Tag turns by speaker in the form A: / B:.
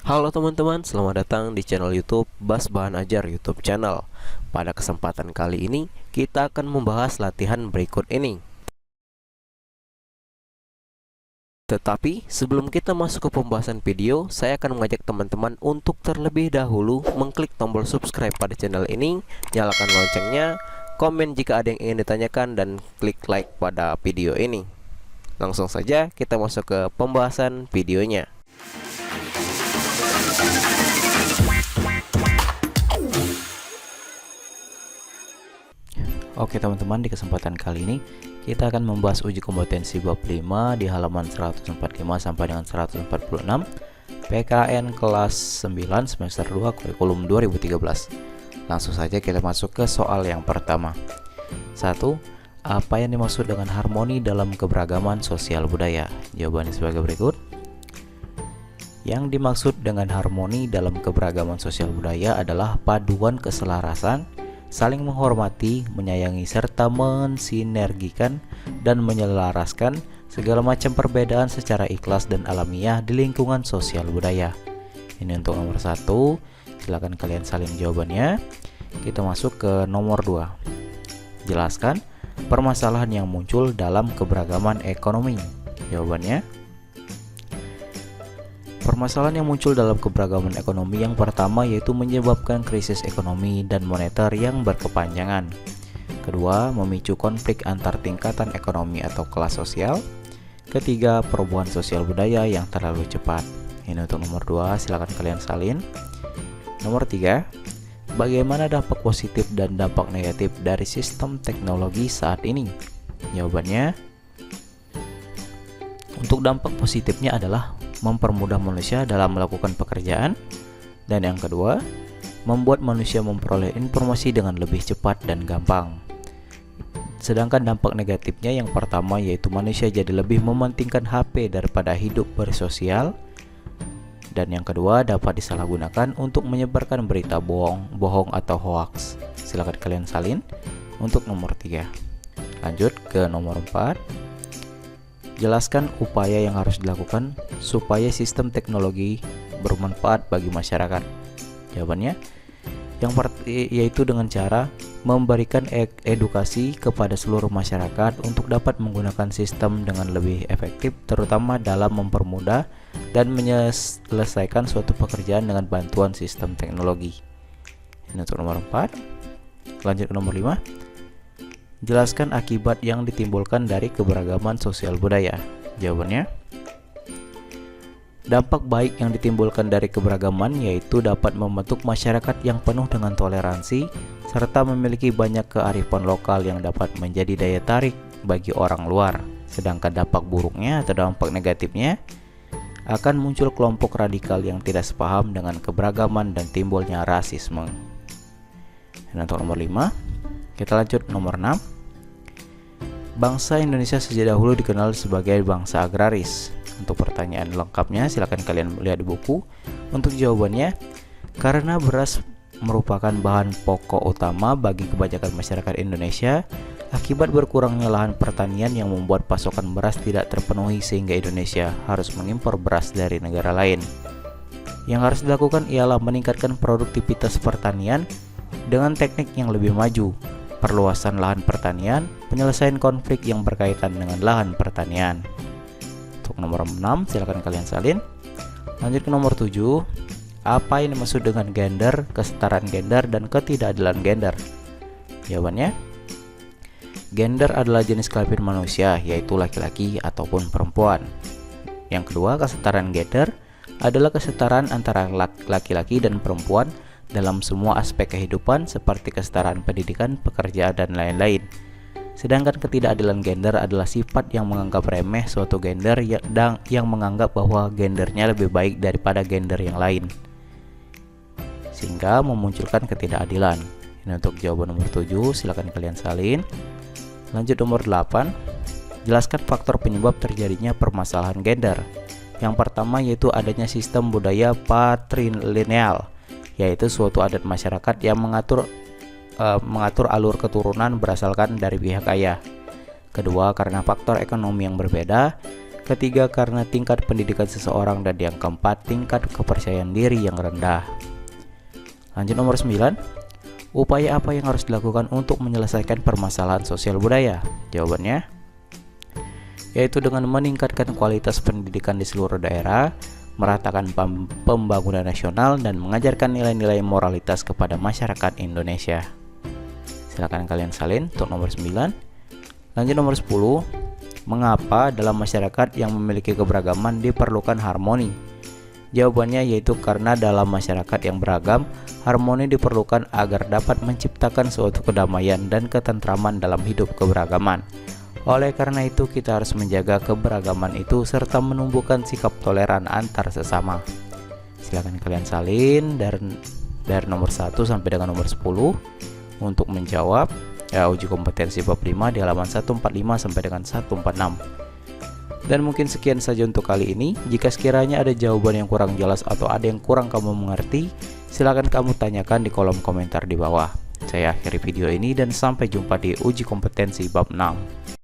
A: Halo teman-teman, selamat datang di channel YouTube Bas Bahan Ajar YouTube channel. Pada kesempatan kali ini, kita akan membahas latihan berikut ini. Tetapi, sebelum kita masuk ke pembahasan video, saya akan mengajak teman-teman untuk terlebih dahulu mengklik tombol subscribe pada channel ini, nyalakan loncengnya, komen jika ada yang ingin ditanyakan, dan klik like pada video ini. Langsung saja kita masuk ke pembahasan videonya. Oke teman-teman, di kesempatan kali ini kita akan membahas uji kompetensi bab 5 di halaman 145 sampai dengan 146 PKN kelas 9 semester 2 kurikulum 2013. Langsung saja kita masuk ke soal yang pertama. 1. Apa yang dimaksud dengan harmoni dalam keberagaman sosial budaya? Jawabannya sebagai berikut. Yang dimaksud dengan harmoni dalam keberagaman sosial budaya adalah paduan keselarasan, saling menghormati, menyayangi, serta mensinergikan dan menyelaraskan segala macam perbedaan secara ikhlas dan alamiah di lingkungan sosial budaya. Ini untuk nomor 1. Silakan kalian salin jawabannya. Kita masuk ke nomor 2. Jelaskan permasalahan yang muncul dalam keberagaman ekonomi. Jawabannya, permasalahan yang muncul dalam keberagaman ekonomi yang pertama yaitu menyebabkan krisis ekonomi dan moneter yang berkepanjangan. Kedua, memicu konflik antar tingkatan ekonomi atau kelas sosial. Ketiga, perubahan sosial budaya yang terlalu cepat. Ini untuk nomor 2, silakan kalian salin. Nomor 3, bagaimana dampak positif dan dampak negatif dari sistem teknologi saat ini? Jawabannya, untuk dampak positifnya adalah mempermudah manusia dalam melakukan pekerjaan, dan yang kedua, membuat manusia memperoleh informasi dengan lebih cepat dan gampang. Sedangkan dampak negatifnya yang pertama yaitu manusia jadi lebih mementingkan HP daripada hidup bersosial, dan yang kedua dapat disalahgunakan untuk menyebarkan berita bohong atau hoax. Silakan kalian salin untuk nomor 3. Lanjut ke nomor 4. Jelaskan upaya yang harus dilakukan supaya sistem teknologi bermanfaat bagi masyarakat. Jawabannya, yaitu dengan cara memberikan edukasi kepada seluruh masyarakat untuk dapat menggunakan sistem dengan lebih efektif, terutama dalam mempermudah dan menyelesaikan suatu pekerjaan dengan bantuan sistem teknologi. Ini untuk nomor 4. Lanjut ke nomor 5. Jelaskan akibat yang ditimbulkan dari keberagaman sosial budaya. Jawabannya, dampak baik yang ditimbulkan dari keberagaman yaitu dapat membentuk masyarakat yang penuh dengan toleransi serta memiliki banyak kearifan lokal yang dapat menjadi daya tarik bagi orang luar. Sedangkan dampak buruknya atau dampak negatifnya akan muncul kelompok radikal yang tidak sepaham dengan keberagaman dan timbulnya rasisme. Dan untuk nomor 5, kita lanjut nomor 6. Bangsa Indonesia sejak dahulu dikenal sebagai bangsa agraris. Untuk pertanyaan lengkapnya silakan kalian lihat di buku. Untuk jawabannya, karena beras merupakan bahan pokok utama bagi kebanyakan masyarakat Indonesia, akibat berkurangnya lahan pertanian yang membuat pasokan beras tidak terpenuhi sehingga Indonesia harus mengimpor beras dari negara lain. Yang harus dilakukan ialah meningkatkan produktivitas pertanian dengan teknik yang lebih maju, perluasan lahan pertanian, penyelesaian konflik yang berkaitan dengan lahan pertanian. Untuk nomor 6, silakan kalian salin. Lanjut ke nomor 7. Apa yang dimaksud dengan gender, kesetaraan gender, dan ketidakadilan gender? Jawabannya, gender adalah jenis kelamin manusia, yaitu laki-laki ataupun perempuan. Yang kedua, kesetaraan gender adalah kesetaraan antara laki-laki dan perempuan dalam semua aspek kehidupan seperti kesetaraan pendidikan, pekerjaan, dan lain-lain. Sedangkan ketidakadilan gender adalah sifat yang menganggap remeh suatu gender yang menganggap bahwa gendernya lebih baik daripada gender yang lain, sehingga memunculkan ketidakadilan. Ini untuk jawaban nomor 7, silakan kalian salin. Lanjut nomor 8. Jelaskan faktor penyebab terjadinya permasalahan gender. Yang pertama yaitu adanya sistem budaya patrilineal, yaitu suatu adat masyarakat yang mengatur alur keturunan berasalkan dari pihak ayah. Kedua, karena faktor ekonomi yang berbeda. ketiga karena tingkat pendidikan seseorang, dan yang keempat tingkat kepercayaan diri yang rendah. Lanjut nomor 9. Upaya apa yang harus dilakukan untuk menyelesaikan permasalahan sosial budaya? Jawabannya yaitu dengan meningkatkan kualitas pendidikan di seluruh daerah, meratakan pembangunan nasional, dan mengajarkan nilai-nilai moralitas kepada masyarakat Indonesia. Silakan kalian salin untuk nomor 9. Lanjut nomor 10. Mengapa dalam masyarakat yang memiliki keberagaman diperlukan harmoni? Jawabannya yaitu karena dalam masyarakat yang beragam, harmoni diperlukan agar dapat menciptakan suatu kedamaian dan ketentraman dalam hidup keberagaman. Oleh karena itu, kita harus menjaga keberagaman itu serta menumbuhkan sikap toleran antar sesama. Silakan kalian salin dari nomor 1 sampai dengan nomor 10 untuk menjawab uji kompetensi bab 5 di halaman 145 sampai dengan 146. Dan mungkin sekian saja untuk kali ini. Jika sekiranya ada jawaban yang kurang jelas atau ada yang kurang kamu mengerti, silakan kamu tanyakan di kolom komentar di bawah. Saya akhiri video ini dan sampai jumpa di uji kompetensi bab 6.